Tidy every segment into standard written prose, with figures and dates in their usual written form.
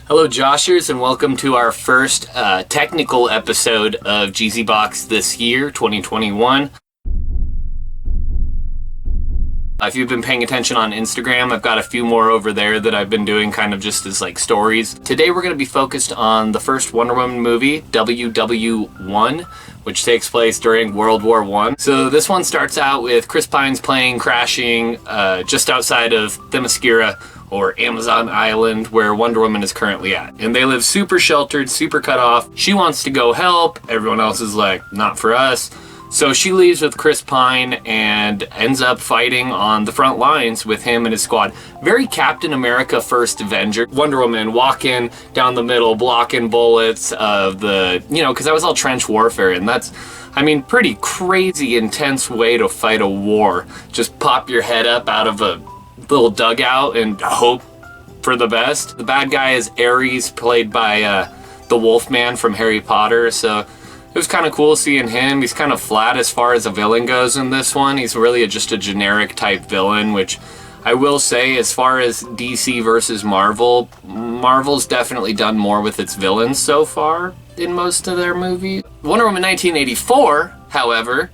Hello Joshers, and welcome to our first technical episode of JEEZEEbox this year, 2021. If you've been paying attention on Instagram, I've got a few more over there that I've been doing kind of just as like stories. Today we're going to be focused on the first Wonder Woman movie, WW1, which takes place during World War I. So this one starts out with Chris Pine's plane crashing just outside of Themyscira, or Amazon Island, where Wonder Woman is currently at. And they live super sheltered, super cut off. She wants to go help. Everyone else is like, not for us. So she leaves with Chris Pine and ends up fighting on the front lines with him and his squad. Very Captain America First Avenger. Wonder Woman walking down the middle, blocking bullets of the, because that was all trench warfare, and that's, pretty crazy intense way to fight a war. Just pop your head up out of a little dugout and hope for the best. The bad guy is Ares, played by the Wolfman from Harry Potter, so it was kind of cool seeing him. He's kind of flat as far as a villain goes in this one. He's really just a generic type villain, which I will say, as far as DC versus Marvel, Marvel's definitely done more with its villains so far in most of their movies. Wonder Woman 1984, however,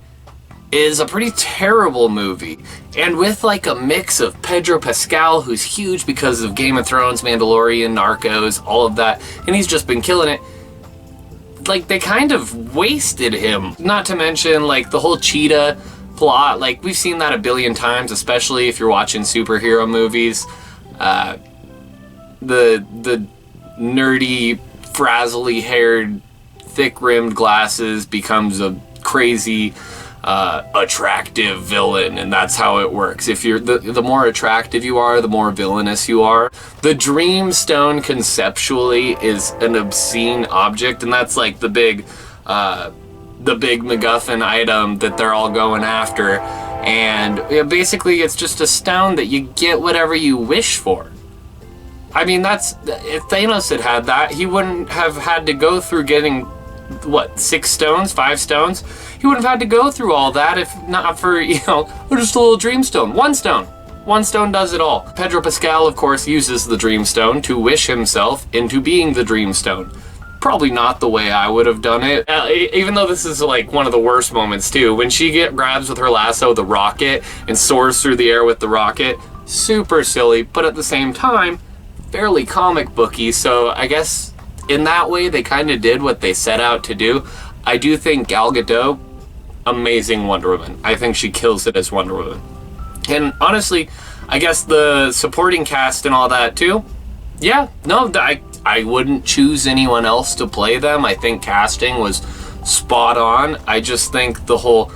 is a pretty terrible movie, and with like a mix of Pedro Pascal, who's huge because of Game of Thrones, Mandalorian, Narcos, all of that, and he's just been killing it. Like, they kind of wasted him. Not to mention, like, the whole cheetah plot, like, we've seen that a billion times, especially if you're watching superhero movies. The nerdy, frazzly-haired, thick-rimmed glasses becomes a crazy attractive villain, and that's how it works. If you're the more attractive you are, the more villainous you are. The Dream Stone conceptually is an obscene object, and that's like the big MacGuffin item that they're all going after. And basically it's just a stone that you get whatever you wish for. That's, if Thanos had that, he wouldn't have had to go through getting, what, 6 stones, 5 stones? He wouldn't have had to go through all that if not for, just a little dream stone. One stone. One stone does it all. Pedro Pascal, of course, uses the dream stone to wish himself into being the dream stone. Probably not the way I would have done it. Even though this is like one of the worst moments too. When she grabs with her lasso the rocket and soars through the air with the rocket. Super silly, but at the same time, fairly comic booky. So I guess in that way, they kind of did what they set out to do. I do think Gal Gadot, amazing Wonder Woman. I think she kills it as Wonder Woman. And honestly, I guess the supporting cast and all that too, yeah, no, I wouldn't choose anyone else to play them. I think casting was spot on. I just think the whole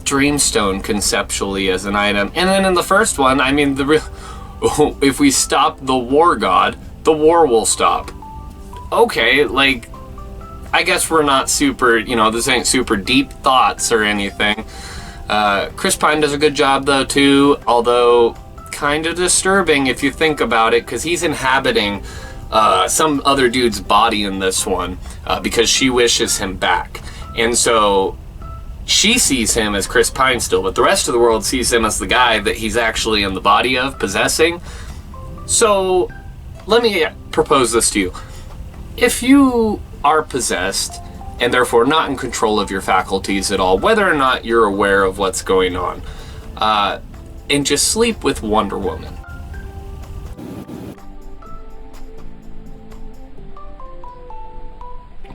Dreamstone conceptually as an item. And then in the first one, if we stop the war god, the war will stop. Okay, like, I guess we're not super, this ain't super deep thoughts or anything. Chris Pine does a good job though too, although kind of disturbing if you think about it, because he's inhabiting some other dude's body in this one because she wishes him back. And so she sees him as Chris Pine still, but the rest of the world sees him as the guy that he's actually in the body of, possessing. So let me propose this to you. If you are possessed and therefore not in control of your faculties at all, whether or not you're aware of what's going on, and just sleep with Wonder Woman.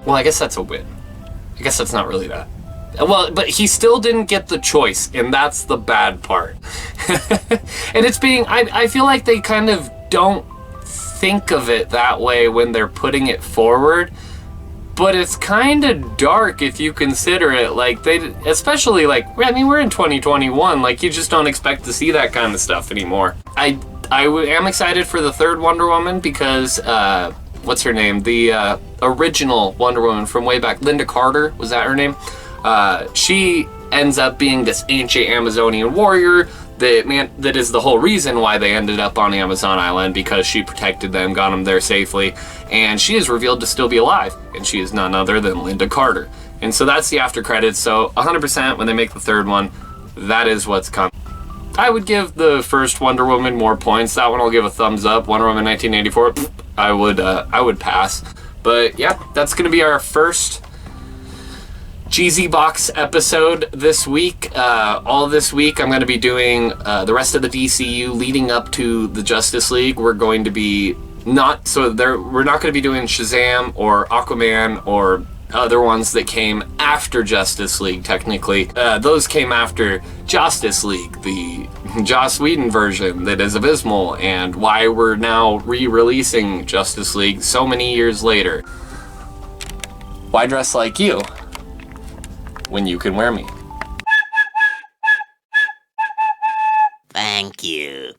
Well, I guess that's a win. I guess that's not really that. Well, but he still didn't get the choice, and that's the bad part. And it's I feel like they kind of don't think of it that way when they're putting it forward, but it's kind of dark if you consider it. Like, especially like, we're in 2021, like, you just don't expect to see that kind of stuff anymore. I am excited for the third Wonder Woman because, what's her name? The original Wonder Woman from way back, Linda Carter, was that her name? She ends up being this ancient Amazonian warrior that is the whole reason why they ended up on Amazon Island, because she protected them, got them there safely, and she is revealed to still be alive, and she is none other than Linda Carter. And so that's the after credits, so 100% when they make the third one, that is what's coming. I would give the first Wonder Woman more points. That one I'll give a thumbs up. Wonder Woman 1984, I would pass. But yeah, that's gonna be our first Jeezeebox episode this week. All this week I'm going to be doing the rest of the DCU leading up to the Justice League. We're going to be we're not going to be doing Shazam or Aquaman or other ones that came after Justice League, technically. Those came after Justice League, the Joss Whedon version that is abysmal, and why we're now re-releasing Justice League so many years later. Why dress like you when you can wear me? Thank you.